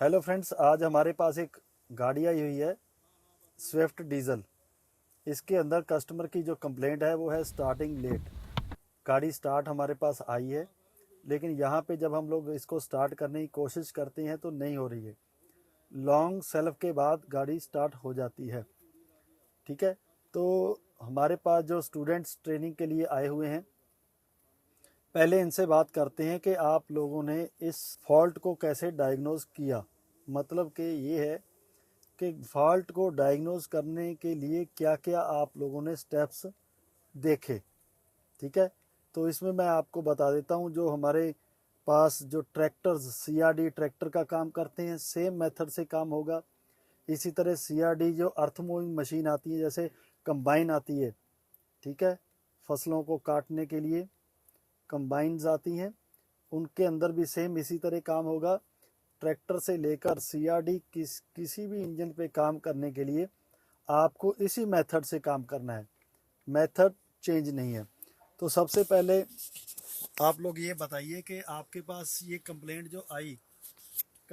Hello friends, आज हमारे पास एक गाड़ी आई हुई है स्विफ्ट डीजल। इसके अंदर कस्टमर की जो कंप्लेंट है वो है स्टार्टिंग लेट। गाड़ी स्टार्ट हमारे पास आई है, लेकिन यहाँ पे जब हम लोग इसको स्टार्ट करने की कोशिश करते हैं तो नहीं हो रही है। लॉन्ग सेल्फ के बाद गाड़ी स्टार्ट हो जाती है। ठीक है, तो हमारे पास जो स्टूडेंट्स ट्रेनिंग के लिए आए हुए हैं, पहले इनसे बात करते हैं कि आप लोगों ने इस फॉल्ट को कैसे डायग्नोज किया। मतलब कि ये है कि फॉल्ट को डायग्नोज करने के लिए क्या क्या आप लोगों ने स्टेप्स देखे। ठीक है, तो इसमें मैं आपको बता देता हूँ, जो हमारे पास जो ट्रैक्टर्स सीआरडी ट्रैक्टर का काम करते हैं, सेम मेथड से काम होगा। इसी तरह सीआरडी जो अर्थ मूविंग मशीन आती है, जैसे कंबाइन आती है, ठीक है, फसलों को काटने के लिए कंबाइंस आती हैं, उनके अंदर भी सेम इसी तरह काम होगा। ट्रैक्टर से लेकर सीआरडी किसी भी इंजन पे काम करने के लिए आपको इसी मेथड से काम करना है, मेथड चेंज नहीं है। तो सबसे पहले आप लोग ये बताइए कि आपके पास ये कंप्लेंट जो आई,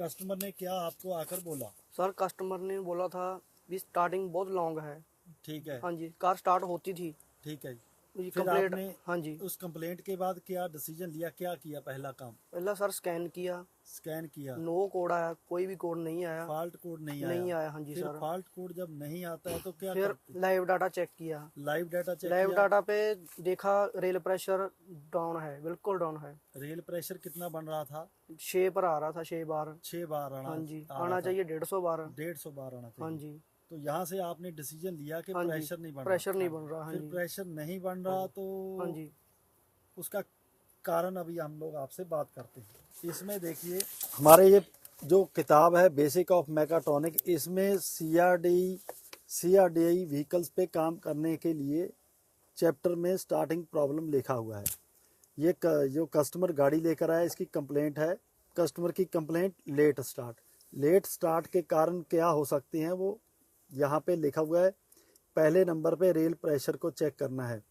कस्टमर ने क्या आपको आकर बोला? सर कस्टमर ने बोला था भी स्टार्टिंग बहुत लॉन्ग है। ठीक है, हाँ जी, कार स्टार्ट होती थी। ठीक है। ये फिर कंप्लेंट। आपने हाँ जी, उस कंप्लेंट के बाद क्या डिसीजन लिया, क्या किया? पहला काम पहला सर स्कैन किया, स्कैन किया, नो कोड आया, कोई भी कोड नहीं आया। फॉल्ट कोड नहीं नहीं आया। आया, हाँ जी फिर सर। फॉल्ट कोड जब नहीं आता है तो क्या फिर करते? लाइव डाटा चेक किया। लाइव डाटा चेक लाइव किया। डाटा पे देखा रेल प्रेशर डाउन है, बिल्कुल डाउन है। रेल प्रेशर कितना बन रहा था? 6 पर आ रहा था, 6 बार। 6 बार हाँ जी, आ रहा आना था। चाहिए 150 बार। 150 बार आना हाँ चाहिए। जी, तो यहाँ से आपने डिसीजन लिया कि हाँ जी, प्रेशर नहीं बन प्रेशर रहा। नहीं बन रहा। हाँ फिर जी, प्रेशर नहीं बन रहा हाँ तो जी, उसका कारण अभी हम लोग आपसे बात करते हैं। इसमें देखिए, हमारे ये जो किताब है बेसिक ऑफ मैकाट्रॉनिक, इसमें सीआरडीआई व्हीकल्स पे काम करने के लिए चैप्टर में स्टार्टिंग प्रॉब्लम लिखा हुआ है। ये जो कस्टमर गाड़ी लेकर आया, इसकी कंप्लेंट है, कस्टमर की कंप्लेंट लेट स्टार्ट के कारण क्या हो सकते हैं वो यहाँ पे लिखा हुआ है। पहले नंबर पे रेल प्रेशर को चेक करना है,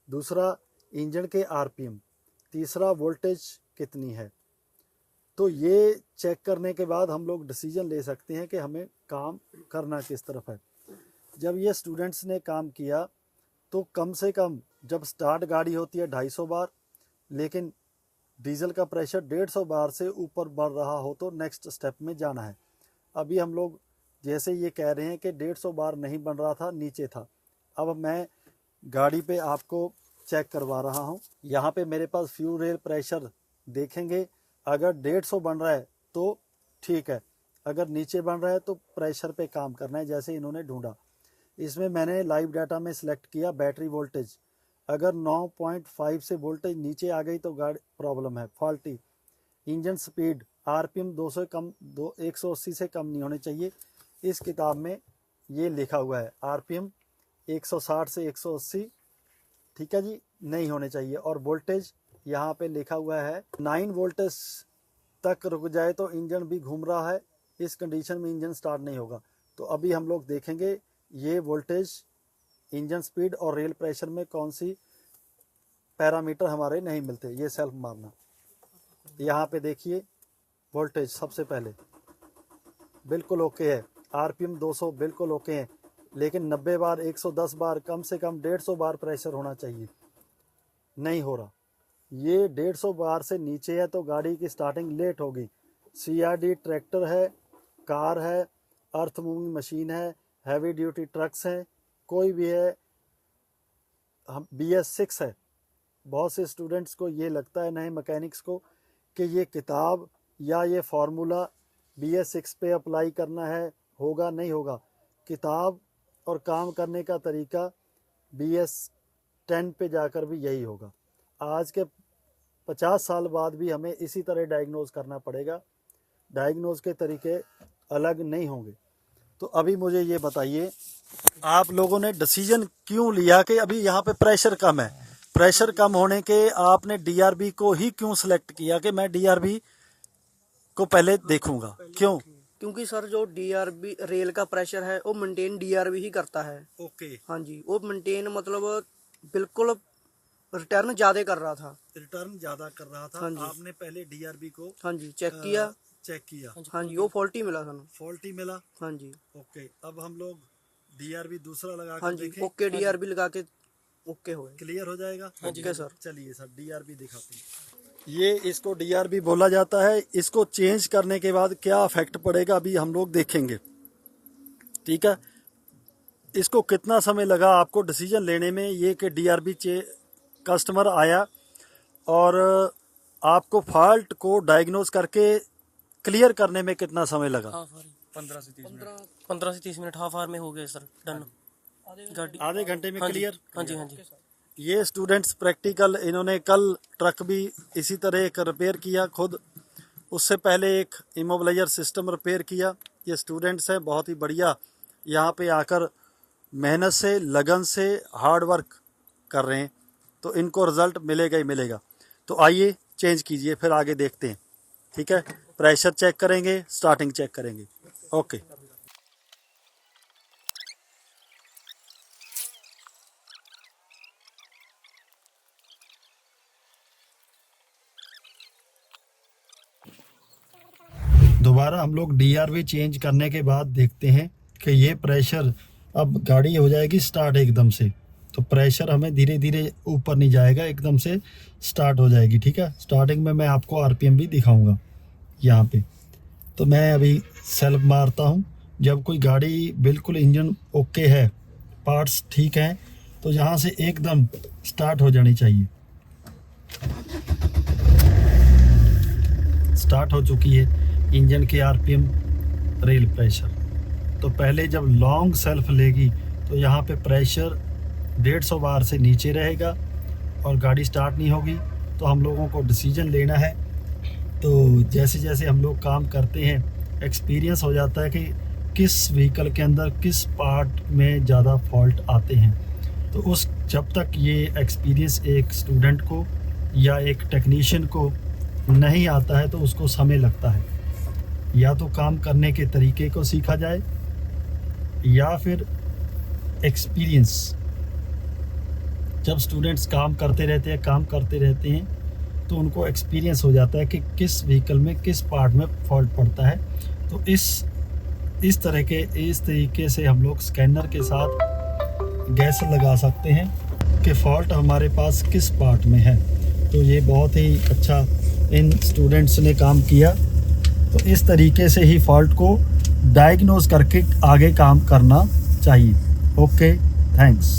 दूसरा इंजन के आरपीएम, तीसरा वोल्टेज कितनी है। तो ये चेक करने के बाद हम लोग डिसीजन ले सकते हैं कि हमें काम करना किस तरफ है। जब ये स्टूडेंट्स ने काम किया तो कम से कम जब स्टार्ट गाड़ी होती है 250 बार, लेकिन डीजल का प्रेशर 150 बार से ऊपर बढ़ रहा हो तो नेक्स्ट स्टेप में जाना है। अभी हम लोग जैसे ये कह रहे हैं कि 150 बार नहीं बन रहा था, नीचे था। अब मैं गाड़ी पे आपको चेक करवा रहा हूँ। यहाँ पे मेरे पास फ्यूल रेल प्रेशर देखेंगे, अगर 150 बन रहा है तो ठीक है, अगर नीचे बन रहा है तो प्रेशर पे काम करना है, जैसे इन्होंने ढूंढा। इसमें मैंने लाइव डाटा में सिलेक्ट किया बैटरी वोल्टेज, अगर 9.5 से वोल्टेज नीचे आ गई तो गाड़ी प्रॉब्लम है, फॉल्टी। इंजन स्पीड आरपीएम 200 कम 180 से कम नहीं होने चाहिए। इस किताब में ये लिखा हुआ है आरपीएम 160 से 180, ठीक है जी, नहीं होने चाहिए। और वोल्टेज यहाँ पे लिखा हुआ है 9 वोल्टेज तक रुक जाए तो इंजन भी घूम रहा है, इस कंडीशन में इंजन स्टार्ट नहीं होगा। तो अभी हम लोग देखेंगे ये वोल्टेज, इंजन स्पीड और रेल प्रेशर में कौन सी पैरामीटर हमारे नहीं मिलते। ये सेल्फ मारना, यहाँ पे देखिए वोल्टेज सबसे पहले बिल्कुल ओके है, आरपीएम 200 बिल्कुल ओके है, लेकिन 90 बार 110 बार कम से कम 150 बार प्रेशर होना चाहिए, नहीं हो रहा। ये 150 बार से नीचे है तो गाड़ी की स्टार्टिंग लेट होगी। सीआरडी ट्रैक्टर है, कार है, अर्थ मूविंग मशीन है, हैवी ड्यूटी ट्रक्स हैं, कोई भी है, हम BS6 है। बहुत से स्टूडेंट्स को ये लगता है, नए मैकेनिक्स को, कि ये किताब या ये फार्मूला BS6 पे अप्लाई करना है, होगा नहीं होगा। किताब और काम करने का तरीका BS10 पे जाकर भी यही होगा। आज के 50 साल बाद भी हमें इसी तरह डायग्नोज करना पड़ेगा, डायग्नोज के तरीके अलग नहीं होंगे। तो अभी मुझे ये बताइए, आप लोगों ने डिसीजन क्यों लिया कि अभी यहाँ पे प्रेशर कम है? प्रेशर कम होने के आपने DRB को ही क्यों सिलेक्ट किया कि मैं DRB को पहले देखूंगा, क्यों? क्योंकि सर जो डीआरबी रेल का प्रेशर है वो मेंटेन डीआरबी ही करता है। ओके, हाँ जी, वो मेंटेन मतलब बिल्कुल रिटर्न ज्यादा कर रहा था। रिटर्न ज्यादा कर रहा था। हाँ जी, आपने पहले DRB को हाँ जी चेक किया। चेक किया, हाँ जी वो फॉल्टी मिला सानू। फॉल्टी मिला। हाँ जी ओके, अब हम लोग डीआरबी दूसरा लगा हाँ कर जी देखें, ओके डीआरबी लगा के ओके हो गए। क्लियर हो जाएगा। Okay sir. चलिए सर डीआरबी दिखाते हैं। ये इसको डीआरबी बोला जाता है। इसको चेंज करने के बाद क्या इफेक्ट पड़ेगा अभी हम लोग देखेंगे, ठीक है। इसको कितना समय लगा आपको डिसीजन लेने में, ये कि डीआरबी कस्टमर आया और आपको फॉल्ट को डायग्नोज करके क्लियर करने में कितना समय लगा? 15 से 30 मिनट हाफ आवर में हो गए सर, डन गाड़ी। आधे घंटे में हाँ जी, क्लियर। हाँ जी हाँ जी। ये स्टूडेंट्स प्रैक्टिकल इन्होंने कल ट्रक भी इसी तरह एक रिपेयर किया खुद, उससे पहले एक इमोबिलाइजर सिस्टम रिपेयर किया। ये स्टूडेंट्स हैं बहुत ही बढ़िया, यहाँ पे आकर मेहनत से लगन से हार्ड वर्क कर रहे हैं, तो इनको रिज़ल्ट मिलेगा ही मिलेगा। तो आइए चेंज कीजिए, फिर आगे देखते हैं, ठीक है। प्रेशर चेक करेंगे, स्टार्टिंग चेक करेंगे। ओके, दोबारा हम लोग डीआरवी चेंज करने के बाद देखते हैं कि ये प्रेशर, अब गाड़ी हो जाएगी स्टार्ट एकदम से, तो प्रेशर हमें धीरे धीरे ऊपर नहीं जाएगा, एकदम से स्टार्ट हो जाएगी, ठीक है। स्टार्टिंग में मैं आपको आरपीएम भी दिखाऊंगा यहाँ पे। तो मैं अभी सेल्फ मारता हूँ। जब कोई गाड़ी बिल्कुल इंजन ओके है, पार्ट्स ठीक हैं, तो यहाँ से एकदम स्टार्ट हो जानी चाहिए। स्टार्ट हो चुकी है इंजन के आरपीएम, रेल प्रेशर। तो पहले जब लॉन्ग सेल्फ लेगी तो यहाँ पे प्रेशर 150 बार से नीचे रहेगा और गाड़ी स्टार्ट नहीं होगी। तो हम लोगों को डिसीजन लेना है। तो जैसे जैसे हम लोग काम करते हैं, एक्सपीरियंस हो जाता है कि किस व्हीकल के अंदर किस पार्ट में ज़्यादा फॉल्ट आते हैं। तो उस जब तक ये एक्सपीरियंस एक स्टूडेंट को या एक टेक्नीशियन को नहीं आता है तो उसको समय लगता है। या तो काम करने के तरीके को सीखा जाए या फिर एक्सपीरियंस। जब स्टूडेंट्स काम करते रहते हैं तो उनको एक्सपीरियंस हो जाता है कि किस व्हीकल में किस पार्ट में फॉल्ट पड़ता है। तो इस तरीके से हम लोग स्कैनर के साथ गैस लगा सकते हैं कि फ़ॉल्ट हमारे पास किस पार्ट में है। तो ये बहुत ही अच्छा इन स्टूडेंट्स ने काम किया। तो इस तरीके से ही फॉल्ट को डायग्नोज करके आगे काम करना चाहिए। Okay, thanks.